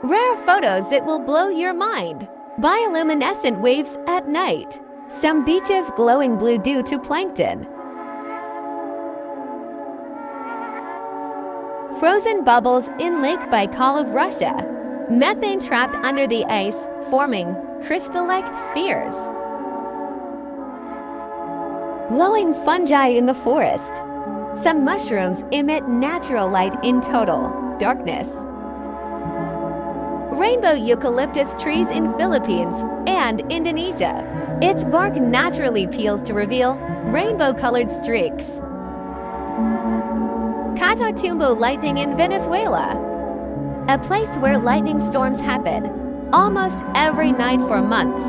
Rare photos that will blow your mind. Bioluminescent waves at night. Some beaches glowing blue due to plankton. Frozen bubbles in Lake Baikal of Russia. Methane trapped under the ice, forming crystal-like spheres. Glowing fungi in the forest. Some mushrooms emit natural light in total darkness. Rainbow eucalyptus trees in Philippines and Indonesia. Its bark naturally peels to reveal rainbow-colored streaks. Catatumbo lightning in Venezuela. A place where lightning storms happen almost every night for months.